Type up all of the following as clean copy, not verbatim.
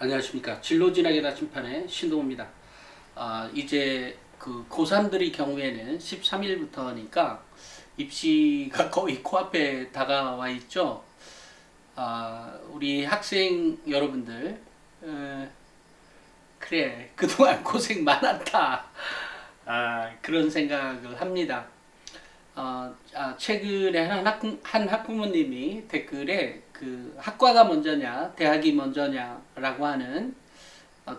안녕하십니까. 진로진학의 나침판의 신동호입니다. 이제 그 고3들의 경우에는 13일부터니까 입시가 거의 코앞에 다가와 있죠. 우리 학생 여러분들, 그래, 그동안 고생 많았다. 그런 생각을 합니다. 최근에 한 학부모님이 댓글에 그 학과가 먼저냐, 대학이 먼저냐라고 하는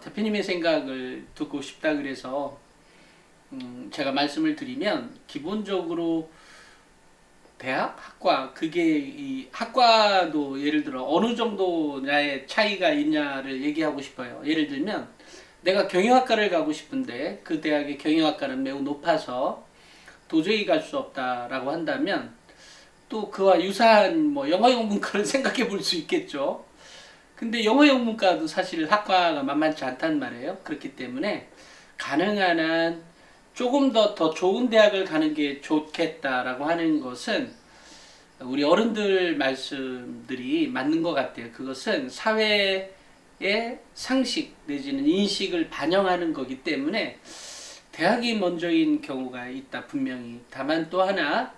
대표님의 생각을 듣고 싶다 그래서 제가 말씀을 드리면 기본적으로 대학, 학과 그게 이 학과도 예를 들어 어느 정도냐의 차이가 있냐를 얘기하고 싶어요. 예를 들면 내가 경영학과를 가고 싶은데 그 대학의 경영학과는 매우 높아서 도저히 갈 수 없다라고 한다면 또 그와 유사한 뭐 영어 영문과를 생각해 볼 수 있겠죠. 근데 영어 영문과도 사실 학과가 만만치 않단 말이에요. 그렇기 때문에 가능한 한 조금 더 좋은 대학을 가는 게 좋겠다라고 하는 것은 우리 어른들 말씀들이 맞는 것 같아요. 그것은 사회의 상식 내지는 인식을 반영하는 거기 때문에 대학이 먼저인 경우가 있다 분명히. 다만 또 하나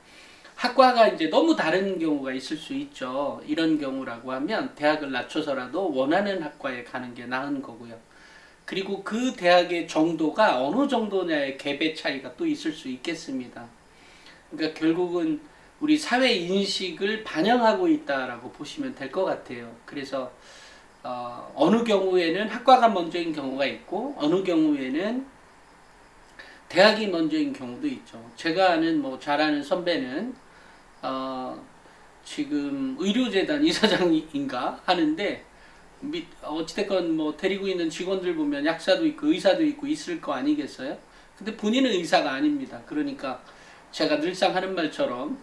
학과가 이제 너무 다른 경우가 있을 수 있죠. 이런 경우라고 하면 대학을 낮춰서라도 원하는 학과에 가는 게 나은 거고요. 그리고 그 대학의 정도가 어느 정도냐의 갭의 차이가 또 있을 수 있겠습니다. 그러니까 결국은 우리 사회 인식을 반영하고 있다라고 보시면 될 것 같아요. 그래서 어느 경우에는 학과가 먼저인 경우가 있고 어느 경우에는 대학이 먼저인 경우도 있죠. 제가 아는 뭐 잘 아는 선배는 지금 의료재단 이사장인가 하는데 어찌됐건 뭐 데리고 있는 직원들 보면 약사도 있고 의사도 있고 있을 거 아니겠어요? 근데 본인은 의사가 아닙니다. 그러니까 제가 늘상 하는 말처럼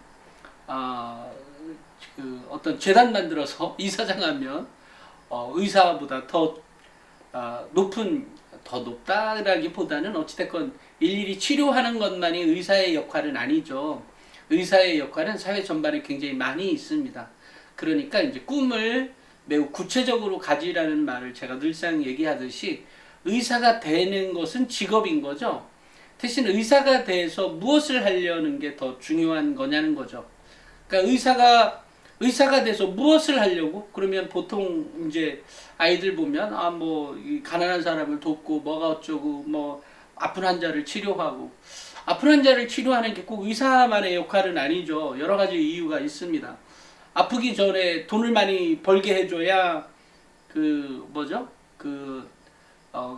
그 어떤 재단 만들어서 이사장 하면 의사보다 높은 더 높다라기보다는 어찌됐건 일일이 치료하는 것만이 의사의 역할은 아니죠. 의사의 역할은 사회 전반에 굉장히 많이 있습니다. 그러니까 이제 꿈을 매우 구체적으로 가지라는 말을 제가 늘상 얘기하듯이 의사가 되는 것은 직업인 거죠. 대신 의사가 돼서 무엇을 하려는 게 더 중요한 거냐는 거죠. 그러니까 의사가 돼서 무엇을 하려고? 그러면 보통 이제 아이들 보면 뭐 가난한 사람을 돕고 뭐가 어쩌고 뭐 아픈 환자를 치료하고 아픈 환자를 치료하는 게 꼭 의사만의 역할은 아니죠. 여러 가지 이유가 있습니다. 아프기 전에 돈을 많이 벌게 해줘야 그 뭐죠? 그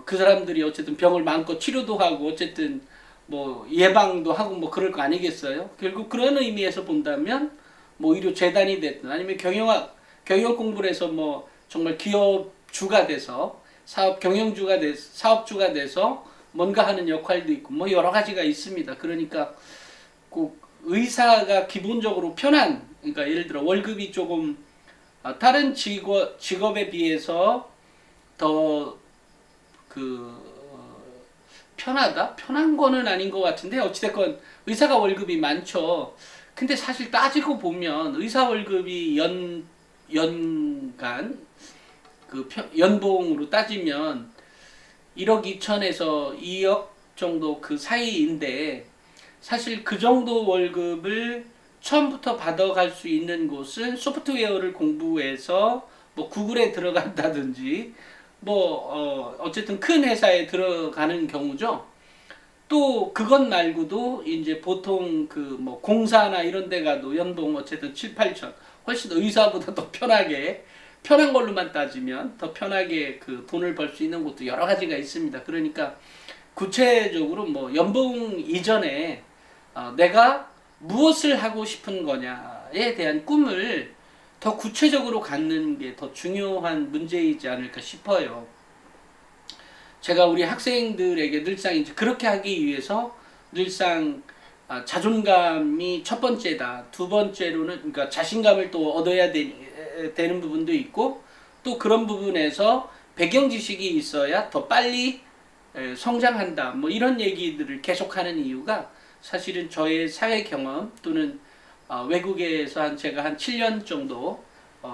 사람들이 어쨌든 병을 마음껏 치료도 하고 어쨌든 뭐 예방도 하고 뭐 그럴 거 아니겠어요? 결국 그런 의미에서 본다면 뭐 의료 재단이 됐든 아니면 경영 공부를 해서 뭐 정말 기업주가 돼서 사업주가 돼서 뭔가 하는 역할도 있고 뭐 여러 가지가 있습니다. 그러니까 꼭 의사가 기본적으로 편한, 그러니까 예를 들어 월급이 조금 다른 직업에 비해서 더 편하다? 편한 거는 아닌 것 같은데 어찌됐건 의사가 월급이 많죠. 근데 사실 따지고 보면 의사 월급이 연간 연봉으로 따지면 1억 2천에서 2억 정도 그 사이인데 사실 그 정도 월급을 처음부터 받아갈 수 있는 곳은 소프트웨어를 공부해서 뭐 구글에 들어간다든지 뭐 어쨌든 큰 회사에 들어가는 경우죠. 또 그것 말고도 이제 보통 그 뭐 공사나 이런 데 가도 연봉 어쨌든 7, 8천 훨씬 더 의사보다 더 편한 걸로만 따지면 더 편하게 그 돈을 벌 수 있는 곳도 여러 가지가 있습니다. 그러니까 구체적으로 뭐 연봉 이전에 내가 무엇을 하고 싶은 거냐에 대한 꿈을 더 구체적으로 갖는 게 더 중요한 문제이지 않을까 싶어요. 제가 우리 학생들에게 늘상 이제 그렇게 하기 위해서 늘상 자존감이 첫 번째다. 두 번째로는 그러니까 자신감을 또 얻어야 되는 부분도 있고 또 그런 부분에서 배경 지식이 있어야 더 빨리 성장한다. 뭐 이런 얘기들을 계속하는 이유가 사실은 저의 사회 경험 또는 외국에서 제가 한 7년 정도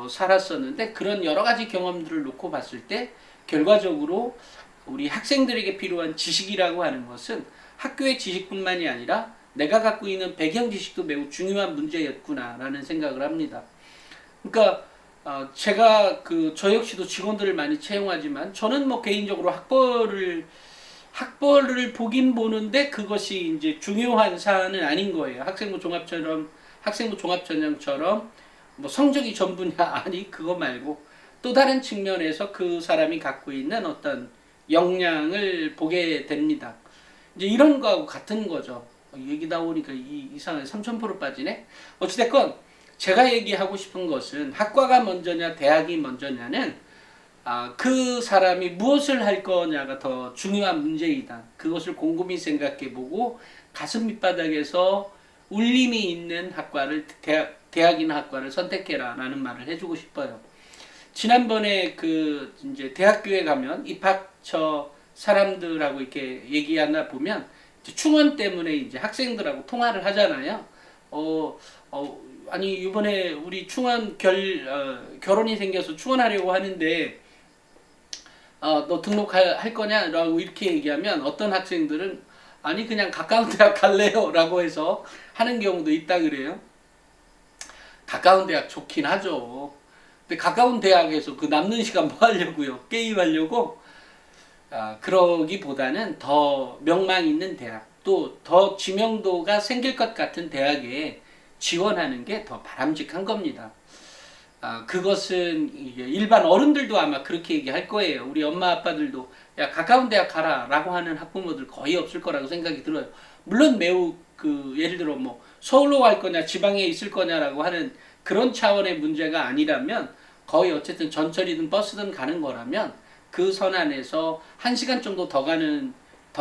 살았었는데 그런 여러 가지 경험들을 놓고 봤을 때 결과적으로 우리 학생들에게 필요한 지식이라고 하는 것은 학교의 지식뿐만이 아니라 내가 갖고 있는 배경 지식도 매우 중요한 문제였구나라는 생각을 합니다. 그러니까 제가 저 역시도 직원들을 많이 채용하지만 저는 뭐 개인적으로 학벌을 보긴 보는데 그것이 이제 중요한 사안은 아닌 거예요. 학생부 종합전형처럼 뭐 성적이 전부냐 아니 그거 말고 또 다른 측면에서 그 사람이 갖고 있는 어떤 역량을 보게 됩니다. 이제 이런 거하고 같은 거죠. 얘기 나오니까 이상하게 3000% 빠지네. 어찌됐건 제가 얘기하고 싶은 것은 학과가 먼저냐 대학이 먼저냐는 그 사람이 무엇을 할 거냐가 더 중요한 문제이다. 그것을 곰곰이 생각해보고 가슴 밑바닥에서 울림이 있는 학과를 대학이나 학과를 선택해라 라는 말을 해주고 싶어요. 지난번에 이제 대학교에 가면 입학처 사람들하고 이렇게 얘기하나 보면 충원 때문에 이제 학생들하고 통화를 하잖아요. 아니 이번에 우리 충원 결혼이 생겨서 충원하려고 하는데 너 등록할 거냐? 라고 이렇게 얘기하면 어떤 학생들은 아니 그냥 가까운 대학 갈래요 라고 해서 하는 경우도 있다 그래요. 가까운 대학 좋긴 하죠. 근데 가까운 대학에서 그 남는 시간 뭐 하려고요? 게임하려고? 그러기보다는 더 명망 있는 대학, 또 더 지명도가 생길 것 같은 대학에 지원하는 게 더 바람직한 겁니다. 그것은 일반 어른들도 아마 그렇게 얘기할 거예요. 우리 엄마 아빠들도 야 가까운 대학 가라 라고 하는 학부모들 거의 없을 거라고 생각이 들어요. 물론 매우 예를 들어 뭐 서울로 갈 거냐 지방에 있을 거냐라고 하는 그런 차원의 문제가 아니라면 거의 어쨌든 전철이든 버스든 가는 거라면 그 선 안에서 1시간 정도 더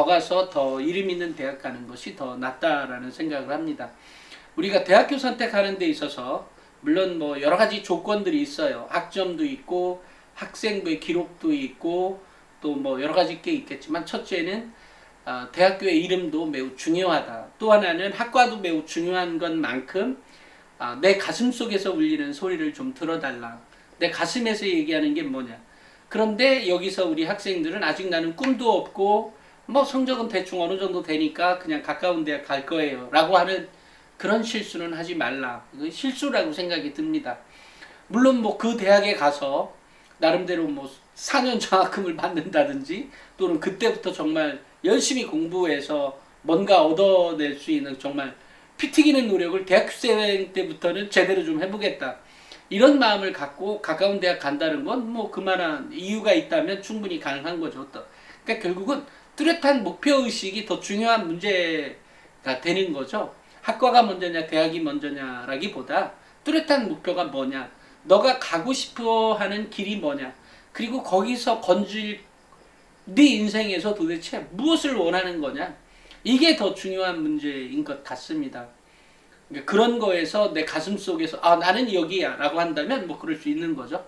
가서 더 이름 있는 대학 가는 것이 더 낫다라는 생각을 합니다. 우리가 대학교 선택하는 데 있어서 물론 뭐 여러 가지 조건들이 있어요. 학점도 있고 학생부의 기록도 있고 또 뭐 여러 가지 게 있겠지만 첫째는 대학교의 이름도 매우 중요하다. 또 하나는 학과도 매우 중요한 것만큼 내 가슴 속에서 울리는 소리를 좀 들어달라. 내 가슴에서 얘기하는 게 뭐냐. 그런데 여기서 우리 학생들은 아직 나는 꿈도 없고 뭐 성적은 대충 어느 정도 되니까 그냥 가까운 대학 갈 거예요 라고 하는 그런 실수는 하지 말라. 이거 실수라고 생각이 듭니다. 물론 뭐 그 대학에 가서 나름대로 뭐 4년 장학금을 받는다든지 또는 그때부터 정말 열심히 공부해서 뭔가 얻어낼 수 있는 정말 피 튀기는 노력을 대학생 때부터는 제대로 좀 해보겠다. 이런 마음을 갖고 가까운 대학 간다는 건 뭐 그만한 이유가 있다면 충분히 가능한 거죠. 그러니까 결국은 뚜렷한 목표의식이 더 중요한 문제가 되는 거죠. 학과가 먼저냐 대학이 먼저냐라기보다 뚜렷한 목표가 뭐냐, 너가 가고 싶어 하는 길이 뭐냐, 그리고 거기서 네 인생에서 도대체 무엇을 원하는 거냐, 이게 더 중요한 문제인 것 같습니다. 그러니까 그런 거에서 내 가슴 속에서 나는 여기야 라고 한다면 뭐 그럴 수 있는 거죠.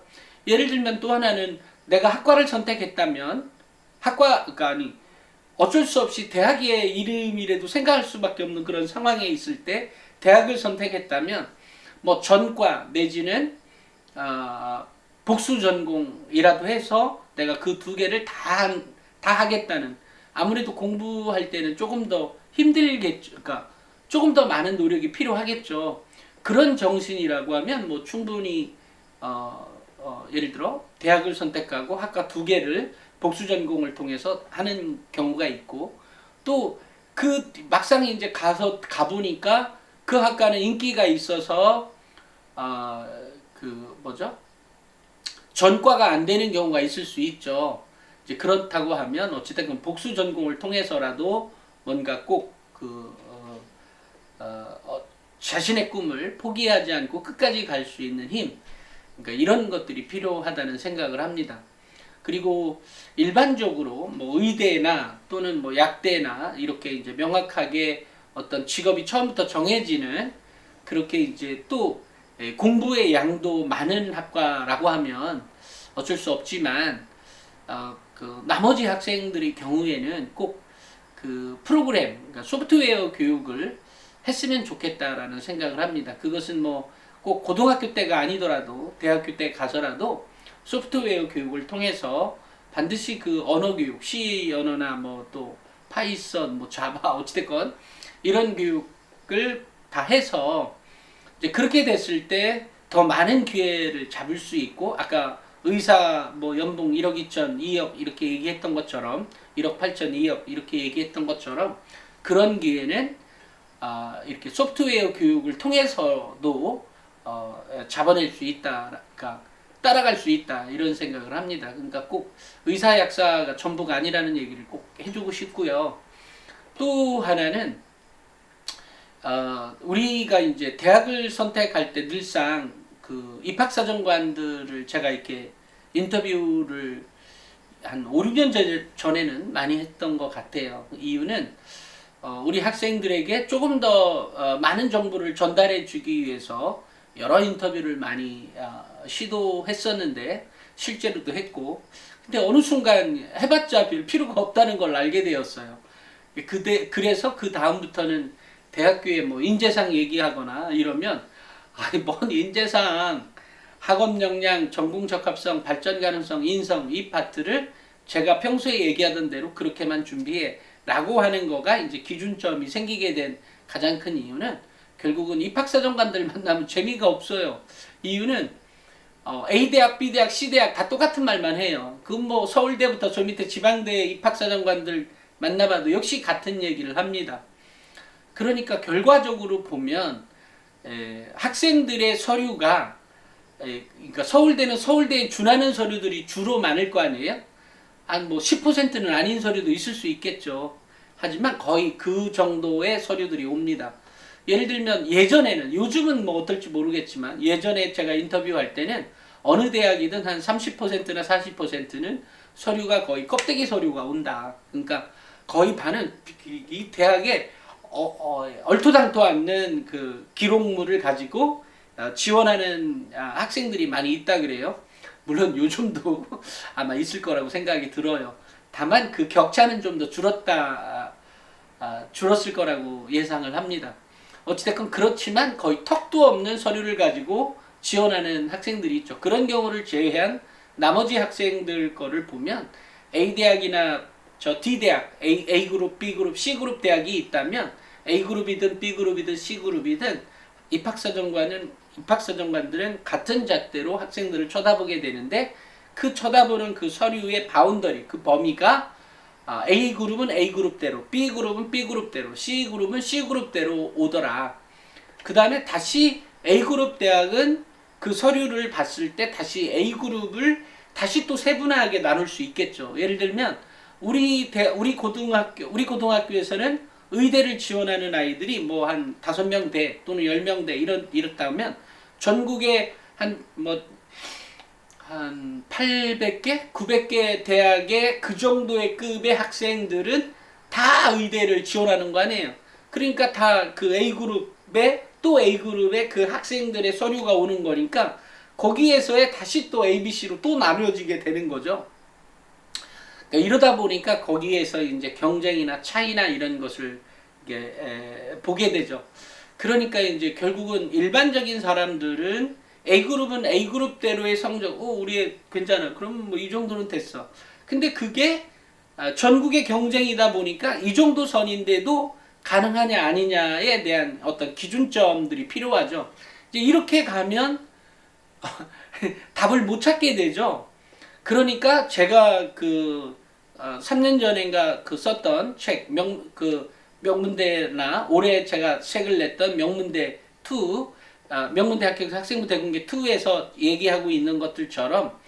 예를 들면 또 하나는 내가 학과를 선택했다면 어쩔 수 없이 대학의 이름이라도 생각할 수밖에 없는 그런 상황에 있을 때 대학을 선택했다면 뭐 전과 내지는 복수 전공이라도 해서 내가 그 두 개를 다 하겠다는, 아무래도 공부할 때는 조금 더 힘들겠죠. 그러니까 조금 더 많은 노력이 필요하겠죠. 그런 정신이라고 하면 뭐 충분히 예를 들어 대학을 선택하고 학과 두 개를 복수 전공을 통해서 하는 경우가 있고, 또 막상 이제 가보니까 그 학과는 인기가 있어서 전과가 안 되는 경우가 있을 수 있죠. 이제 그렇다고 하면 어찌됐든 복수 전공을 통해서라도 뭔가 꼭 자신의 꿈을 포기하지 않고 끝까지 갈 수 있는 힘, 그러니까 이런 것들이 필요하다는 생각을 합니다. 그리고 일반적으로 뭐 의대나 또는 뭐 약대나 이렇게 이제 명확하게 어떤 직업이 처음부터 정해지는, 그렇게 이제 또 공부의 양도 많은 학과라고 하면 어쩔 수 없지만 나머지 학생들의 경우에는 꼭 프로그램, 그러니까 소프트웨어 교육을 했으면 좋겠다라는 생각을 합니다. 그것은 뭐 꼭 고등학교 때가 아니더라도 대학교 때 가서라도 소프트웨어 교육을 통해서 반드시 그 언어 교육, C 언어나 뭐 또 파이썬, 뭐 자바 어찌됐건 이런 교육을 다 해서 이제 그렇게 됐을 때 더 많은 기회를 잡을 수 있고, 아까 의사 뭐 연봉 1억 2천, 2억 이렇게 얘기했던 것처럼 1억 8천, 2억 이렇게 얘기했던 것처럼 그런 기회는 이렇게 소프트웨어 교육을 통해서도 잡아낼 수 있다, 그러니까 따라갈 수 있다, 이런 생각을 합니다. 그러니까 꼭 의사 약사가 전부가 아니라는 얘기를 꼭 해주고 싶고요. 또 하나는 우리가 이제 대학을 선택할 때 늘상 그 입학사정관들을 제가 이렇게 인터뷰를 한 5, 6년 전에는 많이 했던 것 같아요. 이유는 우리 학생들에게 조금 더 많은 정보를 전달해 주기 위해서 여러 인터뷰를 많이 시도했었는데, 실제로도 했고, 근데 어느 순간 해봤자 별 필요가 없다는 걸 알게 되었어요. 그래서 그 다음부터는 대학교에 뭐 인재상 얘기하거나 이러면, 아니 뭔 인재상, 학업 역량, 전공 적합성, 발전 가능성, 인성, 이 파트를 제가 평소에 얘기하던 대로 그렇게만 준비해 라고 하는 거가 이제 기준점이 생기게 된 가장 큰 이유는, 결국은 입학사정관들 만나면 재미가 없어요. 이유는 A대학, B대학, C대학 다 똑같은 말만 해요. 그 뭐 서울대부터 저 밑에 지방대 입학사정관들 만나봐도 역시 같은 얘기를 합니다. 그러니까 결과적으로 보면 학생들의 서류가, 그러니까 서울대는 서울대에 준하는 서류들이 주로 많을 거 아니에요? 한 뭐 10%는 아닌 서류도 있을 수 있겠죠. 하지만 거의 그 정도의 서류들이 옵니다. 예를 들면 예전에는, 요즘은 뭐 어떨지 모르겠지만 예전에 제가 인터뷰할 때는 어느 대학이든 한 30%나 40%는 서류가 거의 껍데기 서류가 온다. 그러니까 거의 반은 이 대학에 얼토당토 않는 그 기록물을 가지고 지원하는 학생들이 많이 있다 그래요. 물론 요즘도 아마 있을 거라고 생각이 들어요. 다만 그 격차는 좀 더 줄었을 거라고 예상을 합니다. 어찌됐건 그렇지만 거의 턱도 없는 서류를 가지고 지원하는 학생들이 있죠. 그런 경우를 제외한 나머지 학생들 거를 보면 A대학이나 저 D대학, A그룹, B그룹, C그룹 대학이 있다면 A그룹이든 B그룹이든 C그룹이든 입학사정관들은 같은 잣대로 학생들을 쳐다보게 되는데, 그 쳐다보는 그 서류의 바운더리, 그 범위가 A그룹은 A그룹대로, B그룹은 B그룹대로, C그룹은 C그룹대로 오더라. 그 다음에 다시 A그룹 대학은 그 서류를 봤을 때 다시 A그룹을 다시 또 세분화하게 나눌 수 있겠죠. 예를 들면 우리 고등학교에서는 의대를 지원하는 아이들이 뭐 한 5명대 또는 10명대 이렇다면 전국에 한 800개, 900개 대학의 그 정도의 급의 학생들은 다 의대를 지원하는 거 아니에요. 그러니까 다 그 A그룹에 또 A그룹에 그 학생들의 서류가 오는 거니까 거기에서의 다시 또 ABC로 또 나누어지게 되는 거죠. 그러니까 이러다 보니까 거기에서 이제 경쟁이나 차이나 이런 것을 보게 되죠. 그러니까 이제 결국은 일반적인 사람들은 A그룹은 A그룹대로의 성적, 우리 괜찮아. 그럼 뭐 이 정도는 됐어. 근데 그게 전국의 경쟁이다 보니까 이 정도 선인데도 가능하냐 아니냐에 대한 어떤 기준점들이 필요하죠. 이제 이렇게 가면 답을 못 찾게 되죠. 그러니까 제가 3년 전인가 썼던 책, 명문대나 올해 제가 책을 냈던 명문대 2, 명문대 합격 학생부 대공개 2에서 얘기하고 있는 것들처럼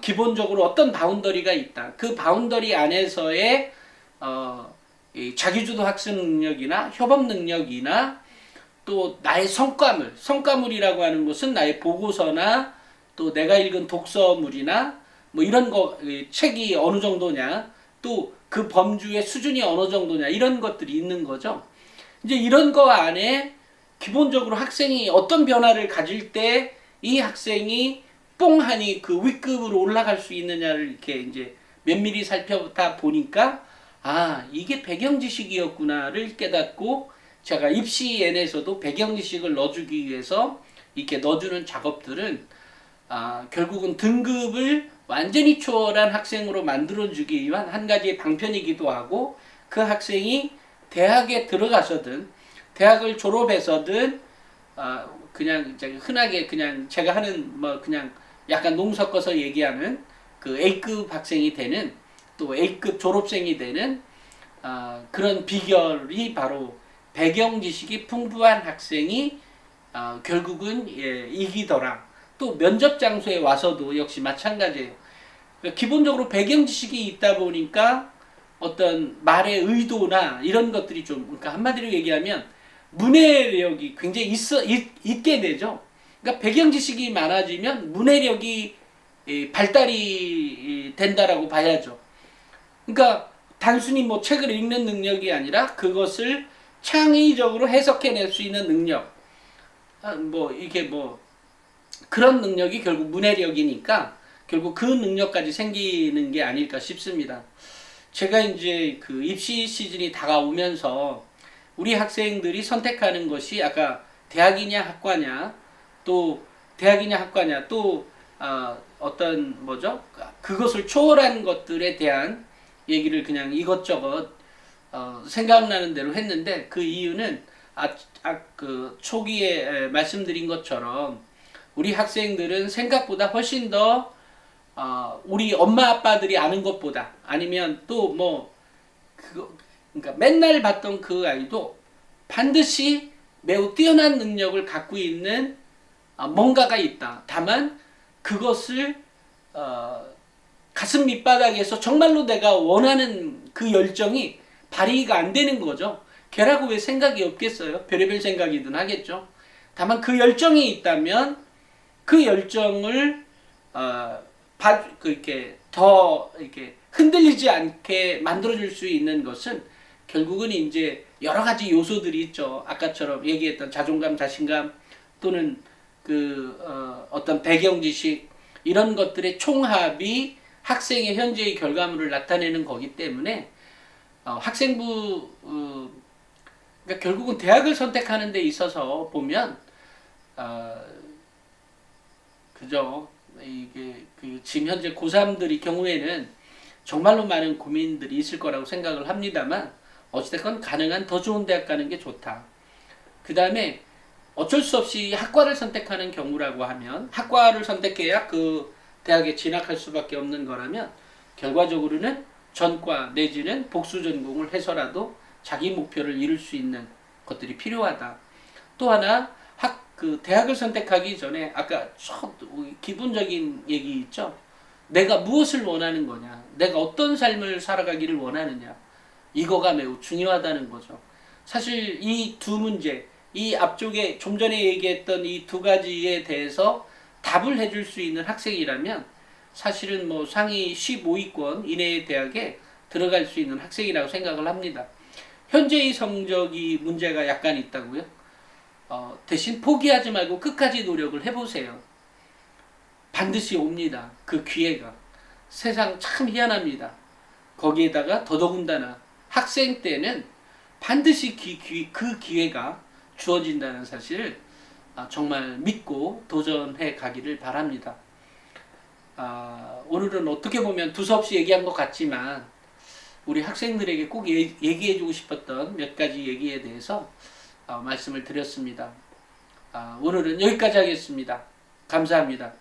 기본적으로 어떤 바운더리가 있다. 그 바운더리 안에서의 이 자기주도 학습 능력이나 협업 능력이나 또 나의 성과물이라고 하는 것은 나의 보고서나 또 내가 읽은 독서물이나 뭐 이런 거, 책이 어느 정도냐, 또 그 범주의 수준이 어느 정도냐, 이런 것들이 있는 거죠. 이제 이런 거 안에 기본적으로 학생이 어떤 변화를 가질 때 이 학생이 뽕하니 그 윗급으로 올라갈 수 있느냐를 이렇게 이제 면밀히 살펴보다 보니까 이게 배경지식이었구나를 깨닫고, 제가 입시엔에서도 배경지식을 넣어주기 위해서 이렇게 넣어주는 작업들은 결국은 등급을 완전히 초월한 학생으로 만들어주기 위한 한 가지의 방편이기도 하고, 그 학생이 대학에 들어가서든 대학을 졸업해서든 그냥 흔하게 그냥 제가 하는 뭐 그냥 약간 농 섞어서 얘기하는 그 A급 학생이 되는, 또 A급 졸업생이 되는 그런 비결이 바로 배경 지식이 풍부한 학생이 결국은 이기더라. 또 면접 장소에 와서도 역시 마찬가지예요. 그러니까 기본적으로 배경 지식이 있다 보니까 어떤 말의 의도나 이런 것들이 좀, 그러니까 한마디로 얘기하면 문해력이 굉장히 있게 되죠. 그러니까 배경 지식이 많아지면 문해력이 발달이 된다라고 봐야죠. 그러니까 단순히 뭐 책을 읽는 능력이 아니라 그것을 창의적으로 해석해낼 수 있는 능력, 뭐 이게 뭐 그런 능력이 결국 문해력이니까 결국 그 능력까지 생기는 게 아닐까 싶습니다. 제가 이제 그 입시 시즌이 다가오면서 우리 학생들이 선택하는 것이 아까 대학이냐 학과냐, 또 대학이냐 학과냐, 또 어떤 뭐죠? 그것을 초월한 것들에 대한 얘기를 그냥 이것저것 생각나는 대로 했는데, 그 이유는 그 초기에 말씀드린 것처럼 우리 학생들은 생각보다 훨씬 더 우리 엄마 아빠들이 아는 것보다, 아니면 또 뭐 그러니까 맨날 봤던 그 아이도 반드시 매우 뛰어난 능력을 갖고 있는 뭔가가 있다. 다만 그것을 가슴 밑바닥에서 정말로 내가 원하는 그 열정이 발휘가 안 되는 거죠. 걔라고 왜 생각이 없겠어요? 별의별 생각이든 하겠죠. 다만 그 열정이 있다면 그 열정을 이렇게 더 이렇게 흔들리지 않게 만들어줄 수 있는 것은 결국은 이제 여러 가지 요소들이 있죠. 아까처럼 얘기했던 자존감, 자신감, 또는 그 어떤 배경 지식, 이런 것들의 총합이 학생의 현재의 결과물을 나타내는 거기 때문에 학생부 그러니까 결국은 대학을 선택하는 데 있어서 보면 그죠. 이게 그 지금 현재 고3들이 경우에는 정말로 많은 고민들이 있을 거라고 생각을 합니다만, 어찌됐건 가능한 더 좋은 대학 가는 게 좋다. 그 다음에 어쩔 수 없이 학과를 선택하는 경우라고 하면, 학과를 선택해야 그 대학에 진학할 수밖에 없는 거라면 결과적으로는 전과 내지는 복수 전공을 해서라도 자기 목표를 이룰 수 있는 것들이 필요하다. 또 하나, 그 대학을 선택하기 전에 아까 첫 기본적인 얘기 있죠. 내가 무엇을 원하는 거냐, 내가 어떤 삶을 살아가기를 원하느냐, 이거가 매우 중요하다는 거죠. 사실 이 두 문제, 이 앞쪽에 좀 전에 얘기했던 이 두 가지에 대해서 답을 해줄 수 있는 학생이라면 사실은 뭐 상위 15위권 이내의 대학에 들어갈 수 있는 학생이라고 생각을 합니다. 현재의 성적이 문제가 약간 있다고요? 대신 포기하지 말고 끝까지 노력을 해보세요. 반드시 옵니다. 그 기회가. 세상 참 희한합니다. 거기에다가 더더군다나 학생 때는 반드시 그 기회가 주어진다는 사실을 정말 믿고 도전해 가기를 바랍니다. 오늘은 어떻게 보면 두서없이 얘기한 것 같지만 우리 학생들에게 꼭 얘기해주고 싶었던 몇 가지 얘기에 대해서 말씀을 드렸습니다. 오늘은 여기까지 하겠습니다. 감사합니다.